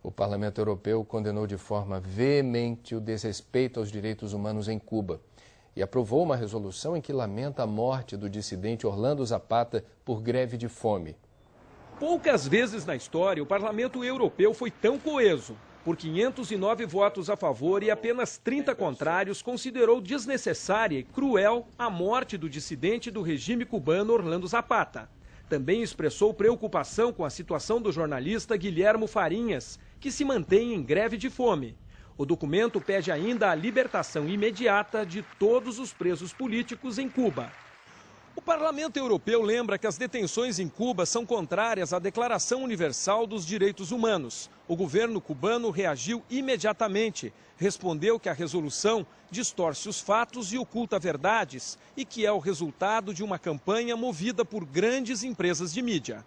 O Parlamento Europeu condenou de forma veemente o desrespeito aos direitos humanos em Cuba e aprovou uma resolução em que lamenta a morte do dissidente Orlando Zapata por greve de fome. Poucas vezes na história o Parlamento Europeu foi tão coeso. Por 509 votos a favor e apenas 30 contrários, considerou desnecessária e cruel a morte do dissidente do regime cubano Orlando Zapata. Também expressou preocupação com a situação do jornalista Guilhermo Farinhas, que se mantém em greve de fome. O documento pede ainda a libertação imediata de todos os presos políticos em Cuba. O Parlamento Europeu lembra que as detenções em Cuba são contrárias à Declaração Universal dos Direitos Humanos. O governo cubano reagiu imediatamente, respondeu que a resolução distorce os fatos e oculta verdades e que é o resultado de uma campanha movida por grandes empresas de mídia.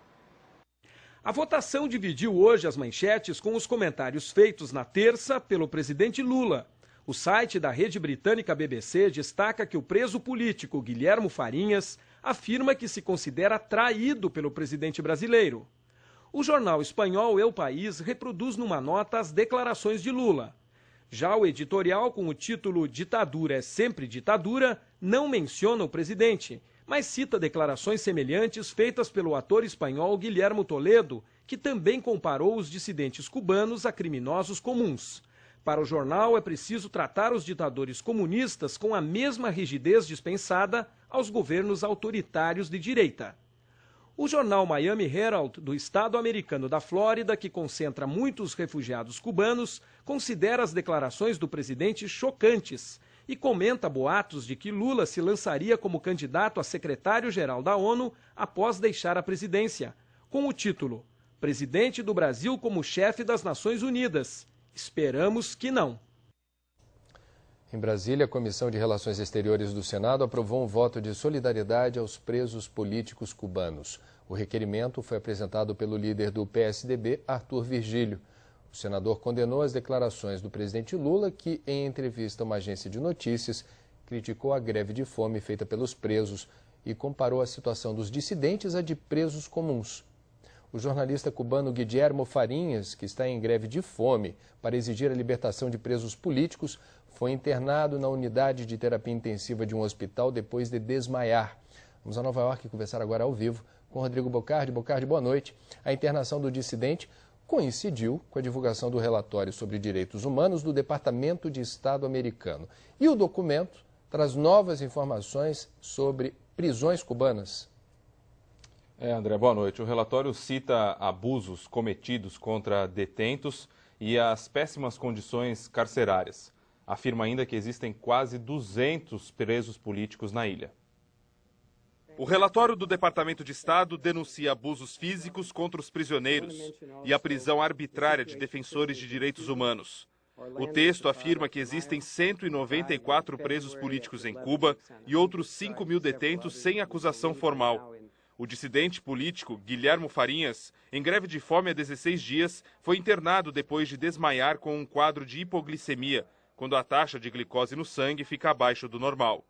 A votação dividiu hoje as manchetes com os comentários feitos na terça pelo presidente Lula. O site da rede britânica BBC destaca que o preso político Guilhermo Farinhas afirma que se considera traído pelo presidente brasileiro. O jornal espanhol El País reproduz numa nota as declarações de Lula. Já o editorial, com o título "Ditadura é sempre ditadura", não menciona o presidente, mas cita declarações semelhantes feitas pelo ator espanhol Guillermo Toledo, que também comparou os dissidentes cubanos a criminosos comuns. Para o jornal, é preciso tratar os ditadores comunistas com a mesma rigidez dispensada aos governos autoritários de direita. O jornal Miami Herald, do estado americano da Flórida, que concentra muitos refugiados cubanos, considera as declarações do presidente chocantes e comenta boatos de que Lula se lançaria como candidato a secretário-geral da ONU após deixar a presidência, com o título "Presidente do Brasil como chefe das Nações Unidas". Esperamos que não. Em Brasília, a Comissão de Relações Exteriores do Senado aprovou um voto de solidariedade aos presos políticos cubanos. O requerimento foi apresentado pelo líder do PSDB, Arthur Virgílio. O senador condenou as declarações do presidente Lula, que, em entrevista a uma agência de notícias, criticou a greve de fome feita pelos presos e comparou a situação dos dissidentes à de presos comuns. O jornalista cubano Guilhermo Farinhas, que está em greve de fome para exigir a libertação de presos políticos, foi internado na unidade de terapia intensiva de um hospital depois de desmaiar. Vamos a Nova York conversar agora ao vivo com Rodrigo Bocardi. Bocardi, boa noite. A internação do dissidente coincidiu com a divulgação do relatório sobre direitos humanos do Departamento de Estado americano. E o documento traz novas informações sobre prisões cubanas. André, boa noite. O relatório cita abusos cometidos contra detentos e as péssimas condições carcerárias. Afirma ainda que existem quase 200 presos políticos na ilha. O relatório do Departamento de Estado denuncia abusos físicos contra os prisioneiros e a prisão arbitrária de defensores de direitos humanos. O texto afirma que existem 194 presos políticos em Cuba e outros 5.000 detentos sem acusação formal. O dissidente político Guilhermo Farinhas, em greve de fome há 16 dias, foi internado depois de desmaiar com um quadro de hipoglicemia, quando a taxa de glicose no sangue fica abaixo do normal.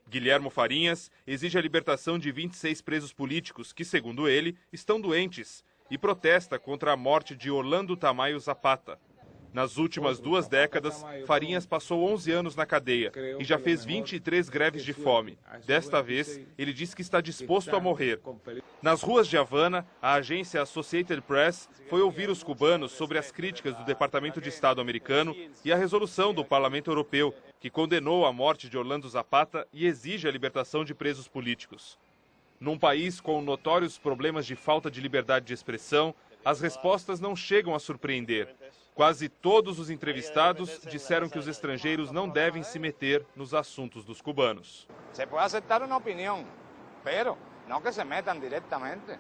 Guilhermo Farinhas exige a libertação de 26 presos políticos que, segundo ele, estão doentes e protesta contra a morte de Orlando Tamayo Zapata. Nas últimas 2 décadas, Farinhas passou 11 anos na cadeia e já fez 23 greves de fome. Desta vez, ele diz que está disposto a morrer. Nas ruas de Havana, a agência Associated Press foi ouvir os cubanos sobre as críticas do Departamento de Estado americano e a resolução do Parlamento Europeu, que condenou a morte de Orlando Zapata e exige a libertação de presos políticos. Num país com notórios problemas de falta de liberdade de expressão, as respostas não chegam a surpreender. Quase todos os entrevistados disseram que os estrangeiros não devem se meter nos assuntos dos cubanos. Se pode aceitar uma opinião, mas não que se metam diretamente.